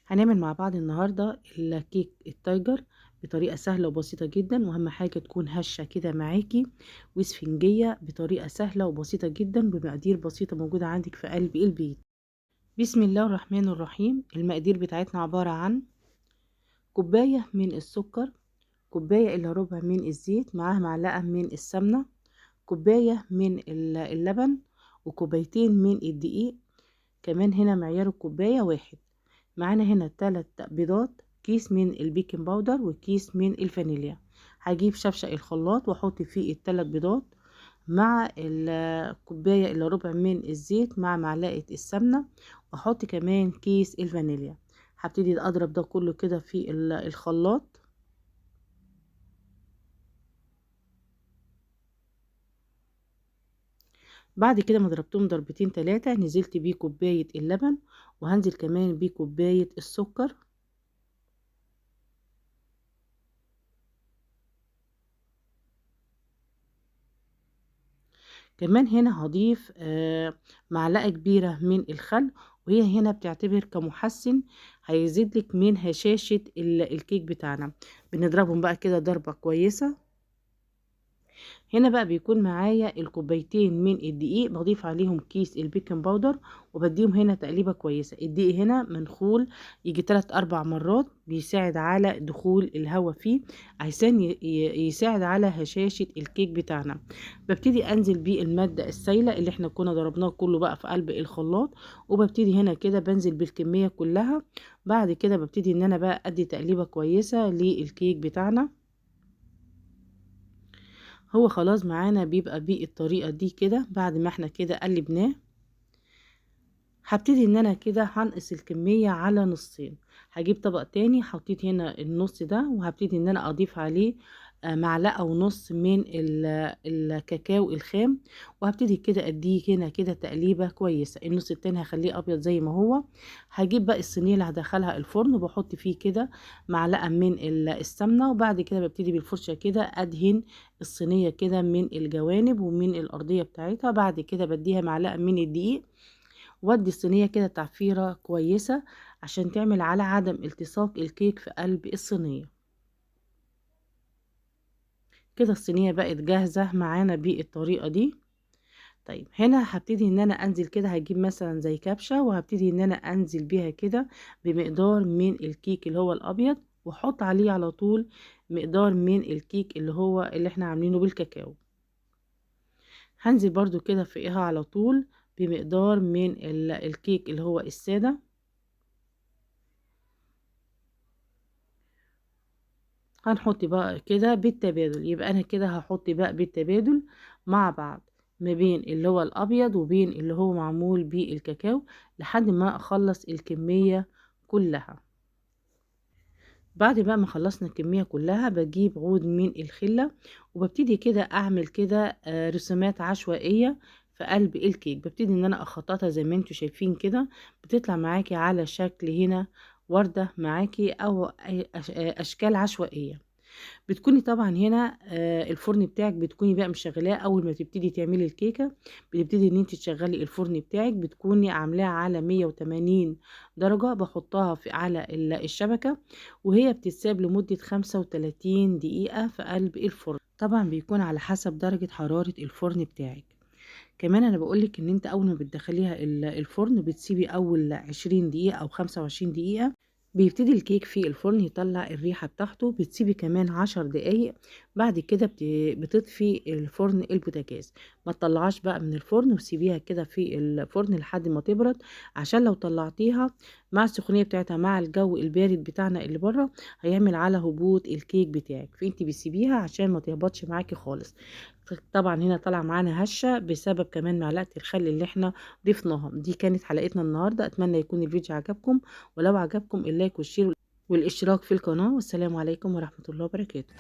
هنعمل مع بعض النهاردة الكيك التايجر بطريقة سهلة وبسيطة جدا، واهم حاجة تكون هشة كده معاكي واسفنجية بطريقة سهلة وبسيطة جدا بمقادير بسيطة موجودة عندك في قلب البيت. بسم الله الرحمن الرحيم. المقادير بتاعتنا عبارة عن كوباية من السكر، كوباية الا ربع من الزيت، معاها معلقة من السمنة، كوباية من اللبن، وكوبايتين من الدقيق. كمان هنا معيار الكوباية واحد. معانا هنا 3 بيضات، كيس من البيكنج باودر وكيس من الفانيليا. هجيب شفشق الخلاط واحط فيه ال3 بيضات مع الكوباية الا ربع من الزيت مع معلقة السمنة، واحط كمان كيس الفانيليا. هبتدي اضرب ده كله كده في الخلاط. بعد كده ما ضربتهم ضربتين 3 نزلت بيه كوباية اللبن، وهنزل كمان بيه كوباية السكر. كمان هنا هضيف معلقة كبيرة من الخل، وهي هنا بتعتبر كمحسن، هيزيدلك من هشاشة الكيك بتاعنا. بنضربهم بقى كده ضربة كويسة. هنا بقى بيكون معايا الكوبايتين من الدقيق، بضيف عليهم كيس البيكنج باودر وبديهم هنا تقليبة كويسة. الدقيق هنا منخول يجي 3-4 مرات، بيساعد على دخول الهواء فيه عشان يساعد على هشاشة الكيك بتاعنا. ببتدي انزل بيه المادة السائلة اللي احنا كنا ضربناه كله بقى في قلب الخلاط، وببتدي هنا كده بنزل بالكمية كلها. بعد كده ببتدي ان انا بقى ادي تقليبة كويسة للكيك بتاعنا. هو خلاص معانا بيبقى بالطريقة دي كده. بعد ما احنا كده قلبناه، هبتدي ان انا كده هنقص الكمية على نصين. هجيب طبق تاني، حطيت هنا النص ده، وهبتدي ان انا اضيف عليه معلقة ونص من الكاكاو الخام، وهبتدي كده اديه هنا كده تقليبة كويسة. النص التاني هخليه ابيض زي ما هو. هجيب بقى الصينية اللي هدخلها الفرن، وبحط فيه كده معلقة من السمنة، وبعد كده ببتدي بالفرشة كده ادهن الصينية كده من الجوانب ومن الارضية بتاعتها. بعد كده بديها معلقة من الدقيق، وادي الصينية كده تعفيرة كويسة عشان تعمل على عدم التصاق الكيك في قلب الصينية. كده الصينية بقت جاهزة معانا بالطريقة دي. طيب هنا هبتدي ان انا انزل كده، هجيب مثلا زي كبشة، وهبتدي ان انا انزل بيها كده بمقدار من الكيك اللي هو الابيض، واحط عليه على طول مقدار من الكيك اللي احنا عاملينه بالكاكاو. هنزل برضو كده فوقها على طول بمقدار من الكيك اللي هو السادة. هنحط بقى كده بالتبادل، يبقى انا كده هحط بقى بالتبادل مع بعض ما بين اللي هو الابيض وبين اللي هو معمول بالكاكاو لحد ما اخلص الكمية كلها. بعد بقى ما خلصنا الكمية كلها، بجيب عود من الخلة، وببتدي كده اعمل كده رسومات عشوائية في قلب الكيك. ببتدي ان انا اخططها زي ما انتوا شايفين كده، بتطلع معاكي على شكل هنا وردة معاكي، او اشكال عشوائية. بتكوني طبعا هنا الفرن بتاعك بتكوني بقى مشغلاه. اول ما تبتدي تعملي الكيكه، بتبتدي ان انت تشغلي الفرن بتاعك، بتكوني عاملاه على 180 درجه. بحطها على الشبكه، وهي بتتساب لمده 35 دقيقه في قلب الفرن. طبعا بيكون على حسب درجه حراره الفرن بتاعك. كمان انا بقولك ان انت اول ما بتدخليها الفرن، بتسيبي اول 20 دقيقه او 25 دقيقه، بيبتدي الكيك في الفرن يطلع الريحة بتاعته. بتسيبي كمان 10 دقايق. بعد كده بتطفي الفرن البوتاجاز. ما تطلعاش بقى من الفرن، وسيبيها كده في الفرن لحد ما تبرد، عشان لو طلعتيها مع السخونية بتاعتها مع الجو البارد بتاعنا اللي بره، هيعمل على هبوط الكيك بتاعك. فانت بتسيبيها عشان ما تهبطش معاكي خالص. طبعا هنا طلع معانا هشة بسبب كمان معلقة الخل اللي احنا ضفناها. دي كانت حلقتنا النهاردة، اتمنى يكون الفيديو عجبكم، ولو عجبكم اللايك والشير والاشتراك في القناة. والسلام عليكم ورحمة الله وبركاته.